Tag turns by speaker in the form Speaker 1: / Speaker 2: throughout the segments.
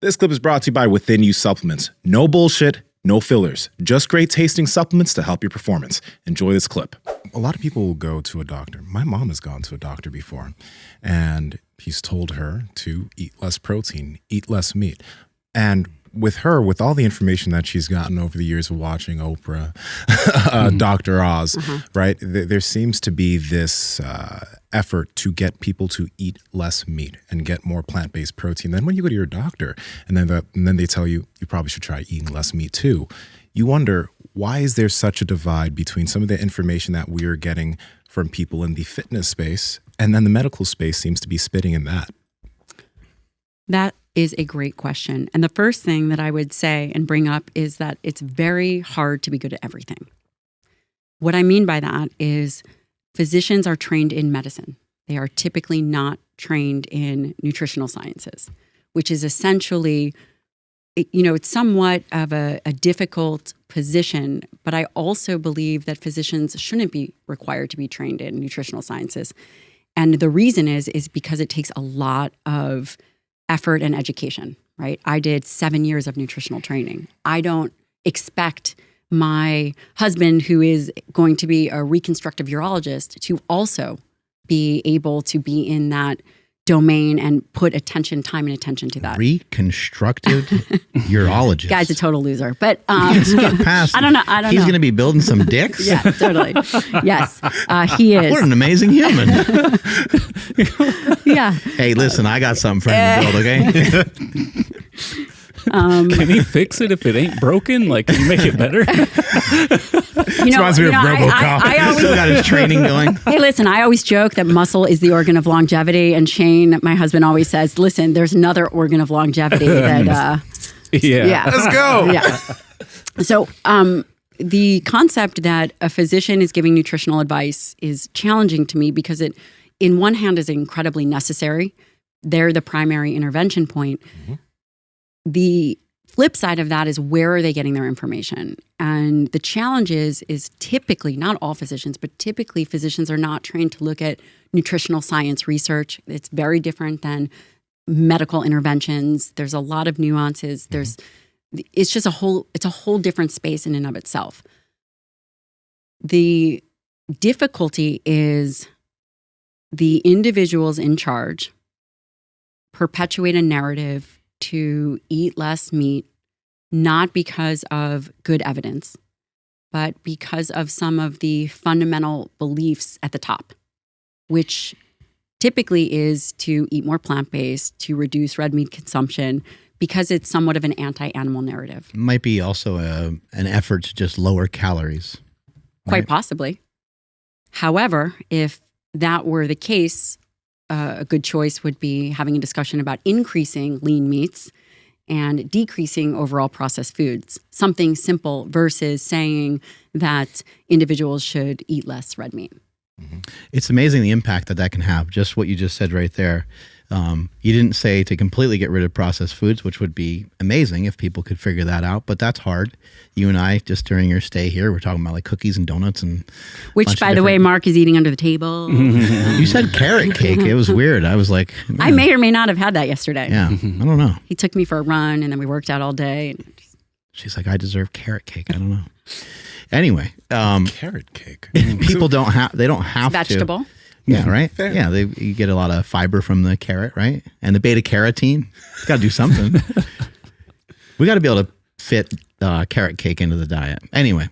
Speaker 1: This clip is brought to you by Within You Supplements. No bullshit, no fillers, just great tasting supplements to help your performance. Enjoy this clip. A lot of people will go to a doctor. My mom has gone to a doctor before, and he's told her to eat less protein, eat less meat. And with her, with all the information that she's gotten over the years of watching Oprah, Dr. Oz, right, there seems to be this effort to get people to eat less meat and get more plant-based protein. Then when you go to your doctor and then they tell you, you probably should try eating less meat too, you wonder, why is there such a divide between some of the information that we are getting from people in the fitness space and then the medical space seems to be spitting in that?
Speaker 2: That is a great question. And the first thing that I would say and bring up is that it's very hard to be good at everything. What I mean by that is physicians are trained in medicine. They are typically not trained in nutritional sciences, which is essentially, it's somewhat of a difficult position, but I also believe that physicians shouldn't be required to be trained in nutritional sciences. And the reason is because it takes a lot of effort and education, right? I did 7 years of nutritional training. I don't expect my husband, who is going to be a reconstructive urologist, to also be able to be in that domain and put time and attention to that.
Speaker 3: Reconstructive urologist.
Speaker 2: Guy's a total loser, but
Speaker 3: past.
Speaker 2: I don't know.
Speaker 3: He's going to be building some dicks.
Speaker 2: Yeah, totally. Yes, he is.
Speaker 3: What an amazing human.
Speaker 2: Yeah.
Speaker 3: Hey, listen, I got something for him to build. Okay.
Speaker 4: Can he fix it if it ain't broken? Like, can you make it better?
Speaker 1: Reminds me of RoboCop.
Speaker 2: I always
Speaker 3: got his training going.
Speaker 2: Hey, listen, I always joke that muscle is the organ of longevity. And Shane, my husband, always says, listen, there's another organ of longevity that...
Speaker 4: Yeah.
Speaker 1: Let's go.
Speaker 2: Yeah. So the concept that a physician is giving nutritional advice is challenging to me because it, in one hand, is incredibly necessary. They're the primary intervention point. Mm-hmm. The flip side of that is, where are they getting their information? And the challenge is typically, not all physicians, but typically physicians are not trained to look at nutritional science research. It's very different than medical interventions. There's a lot of nuances. It's just a whole different space in and of itself. The difficulty is the individuals in charge perpetuate a narrative to eat less meat, not because of good evidence, but because of some of the fundamental beliefs at the top, which typically is to eat more plant-based, to reduce red meat consumption, because it's somewhat of an anti-animal narrative.
Speaker 3: It might be also an effort to just lower calories. Right?
Speaker 2: Quite possibly. However, if that were the case, a good choice would be having a discussion about increasing lean meats and decreasing overall processed foods. Something simple versus saying that individuals should eat less red meat.
Speaker 3: Mm-hmm. It's amazing the impact that can have, just what you just said right there. You didn't say to completely get rid of processed foods, which would be amazing if people could figure that out, but that's hard. You and I, just during your stay here, we're talking about like cookies and donuts and
Speaker 2: which, by the way, Mark is eating under the table.
Speaker 3: You said carrot cake. It was weird. I was like, man.
Speaker 2: I may or may not have had that yesterday.
Speaker 3: Yeah, I don't know.
Speaker 2: He took me for a run and then we worked out all day.
Speaker 3: She's like, I deserve carrot cake. I don't know. Anyway,
Speaker 1: carrot cake.
Speaker 3: People don't have
Speaker 2: it's vegetable.
Speaker 3: Yeah, right?
Speaker 1: Fair.
Speaker 3: Yeah, you get a lot of fiber from the carrot, right? And the beta carotene. It's got to do something. We got to be able to fit carrot cake into the diet. Anyway,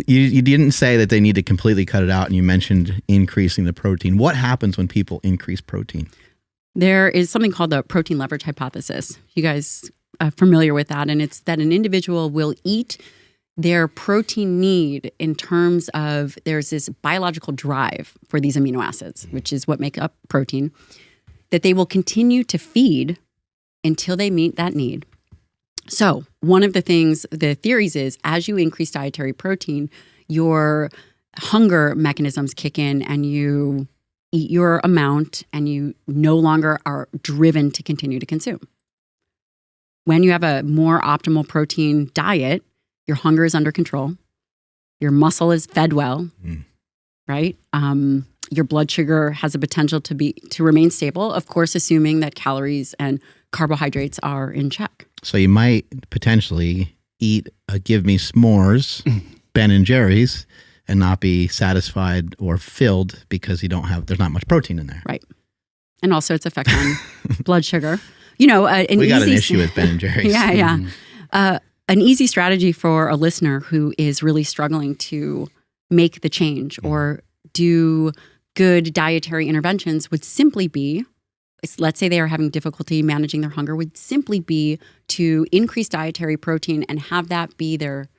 Speaker 3: you didn't say that they need to completely cut it out, and you mentioned increasing the protein. What happens when people increase protein?
Speaker 2: There is something called the protein leverage hypothesis. You guys are familiar with that, and it's that an individual will eat their protein need in terms of, there's this biological drive for these amino acids, which is what make up protein, that they will continue to feed until they meet that need. So one of the theories is, as you increase dietary protein, your hunger mechanisms kick in and you eat your amount and you no longer are driven to continue to consume. When you have a more optimal protein diet, your hunger is under control, your muscle is fed well, right? Your blood sugar has a potential to remain stable, of course, assuming that calories and carbohydrates are in check.
Speaker 3: So you might potentially eat a Give Me S'mores, Ben and Jerry's, and not be satisfied or filled because there's not much protein in there.
Speaker 2: Right. And also its effect on blood sugar. We got
Speaker 3: an issue with Ben and Jerry's.
Speaker 2: Yeah. An easy strategy for a listener who is really struggling to make the change or do good dietary interventions would simply be, let's say they are having difficulty managing their hunger, would simply be to increase dietary protein and have that be their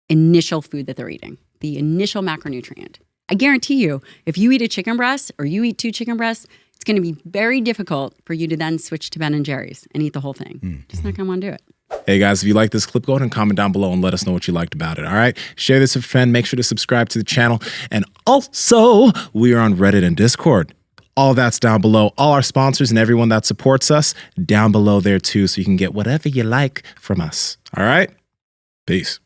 Speaker 2: initial food that they're eating, the initial macronutrient. I guarantee you, if you eat a chicken breast or you eat 2 chicken breasts, it's going to be very difficult for you to then switch to Ben and Jerry's and eat the whole thing. Just not going to want to do it.
Speaker 1: Hey guys, if you like this clip, go ahead and comment down below and let us know what you liked about it. All right. Share this with a friend. Make sure to subscribe to the channel. And also, we are on Reddit and Discord. All that's down below. All our sponsors and everyone that supports us down below there too. So you can get whatever you like from us. All right. Peace.